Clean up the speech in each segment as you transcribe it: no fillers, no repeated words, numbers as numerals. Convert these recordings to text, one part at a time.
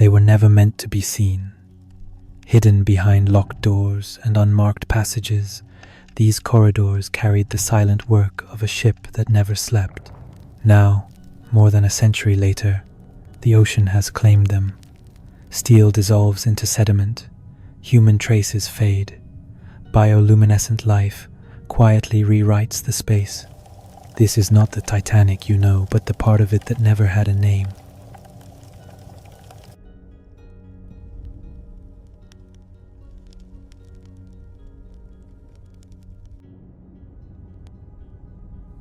They were never meant to be seen. Hidden behind locked doors and unmarked passages, these corridors carried the silent work of a ship that never slept. Now, more than a century later, the ocean has claimed them. Steel dissolves into sediment, human traces fade. Bioluminescent life quietly rewrites the space. This is not the Titanic you know, but the part of it that never had a name.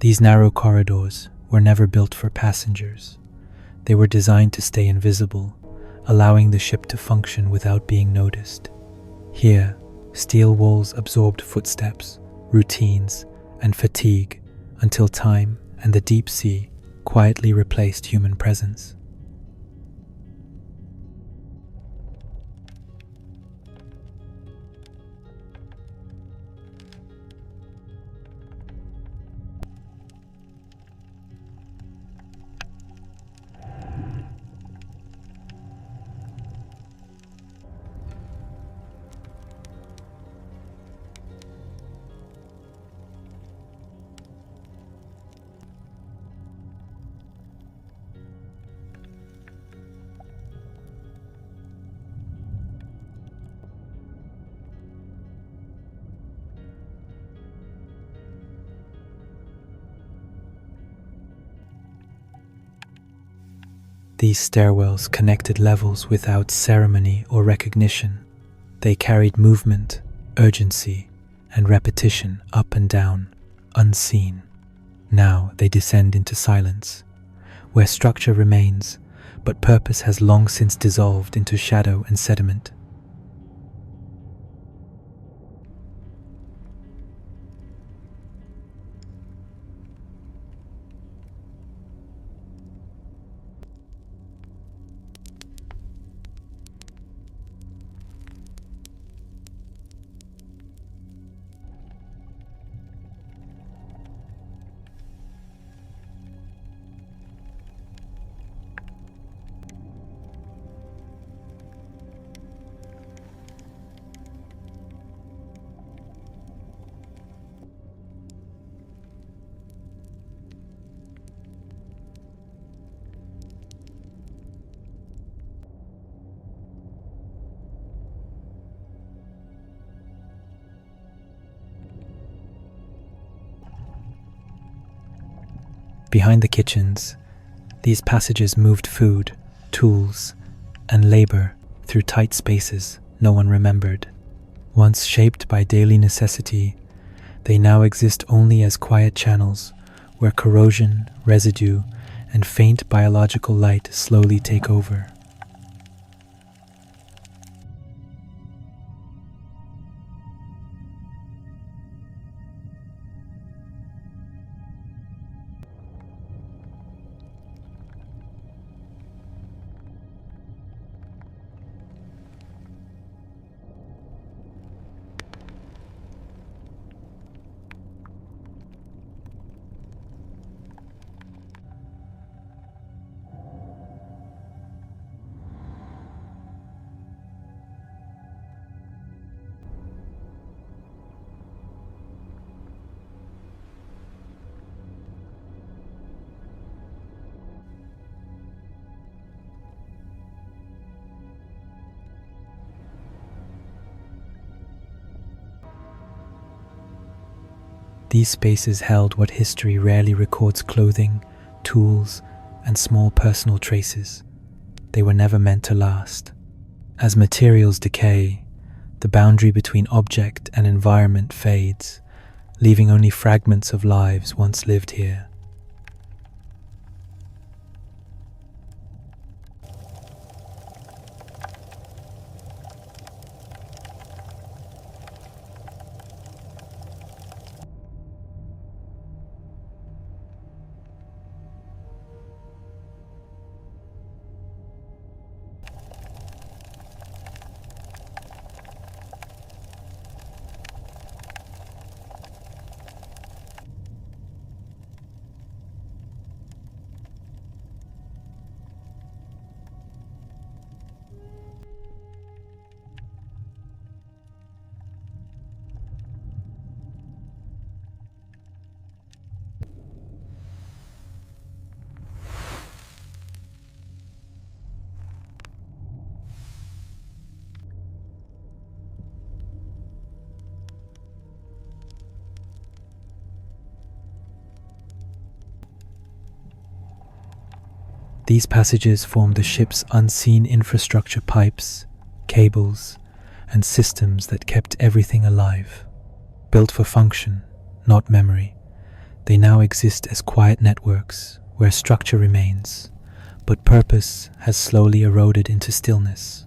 These narrow corridors were never built for passengers. They were designed to stay invisible, allowing the ship to function without being noticed. Here, steel walls absorbed footsteps, routines, and fatigue until time and the deep sea quietly replaced human presence. These stairwells connected levels without ceremony or recognition. They carried movement, urgency, and repetition up and down, unseen. Now they descend into silence, where structure remains, but purpose has long since dissolved into shadow and sediment. Behind the kitchens, these passages moved food, tools, and labor through tight spaces no one remembered. Once shaped by daily necessity, they now exist only as quiet channels where corrosion, residue, and faint biological light slowly take over. These spaces held what history rarely records: clothing, tools, and small personal traces. They were never meant to last. As materials decay, the boundary between object and environment fades, leaving only fragments of lives once lived here. These passages form the ship's unseen infrastructure: pipes, cables, and systems that kept everything alive. Built for function, not memory, they now exist as quiet networks where structure remains, but purpose has slowly eroded into stillness.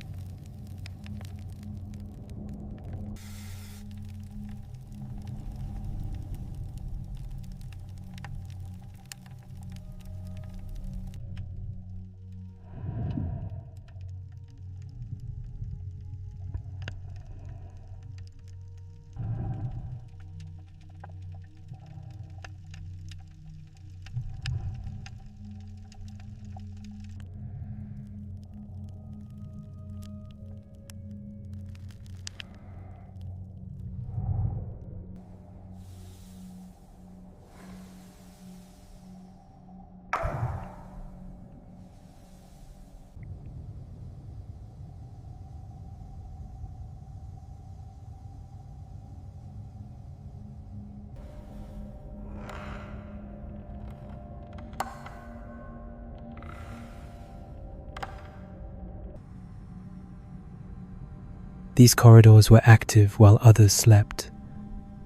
These corridors were active while others slept.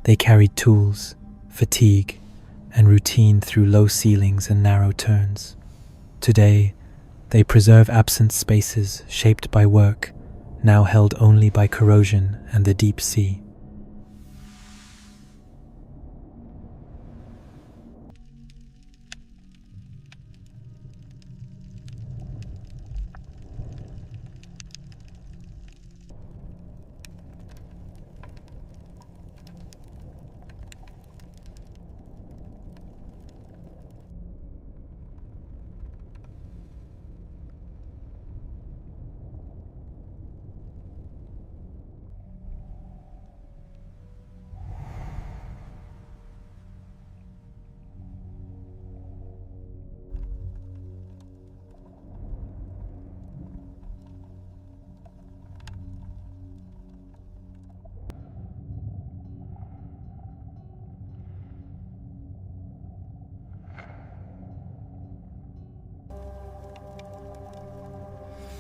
They carried tools, fatigue, and routine through low ceilings and narrow turns. Today, they preserve absent spaces shaped by work, now held only by corrosion and the deep sea.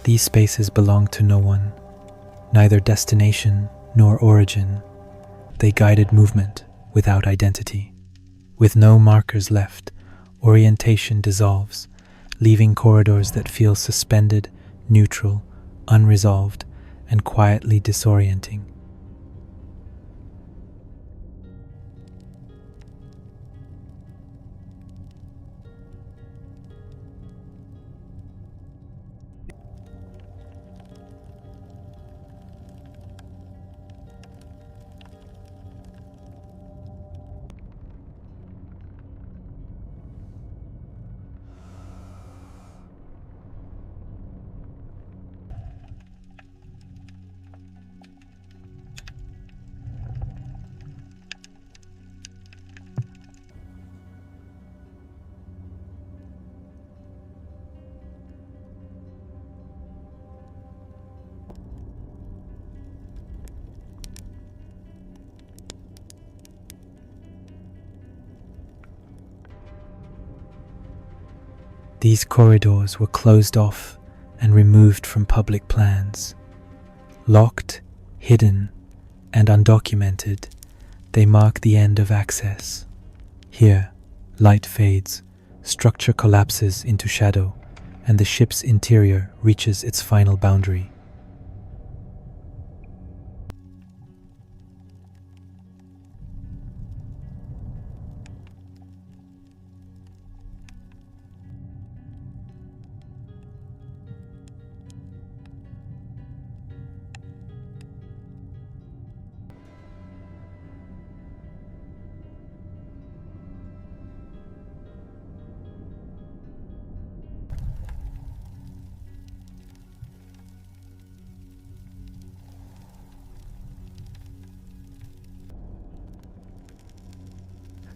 These spaces belong to no one, neither destination nor origin. They guided movement without identity. With no markers left, orientation dissolves, leaving corridors that feel suspended, neutral, unresolved, and quietly disorienting. These corridors were closed off and removed from public plans. Locked, hidden, and undocumented, they mark the end of access. Here, light fades, structure collapses into shadow, and the ship's interior reaches its final boundary.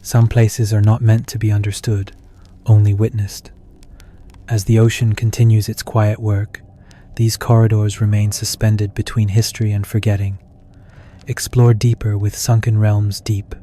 Some places are not meant to be understood, only witnessed. As the ocean continues its quiet work, these corridors remain suspended between history and forgetting. Explore deeper with Sunken Realms Deep.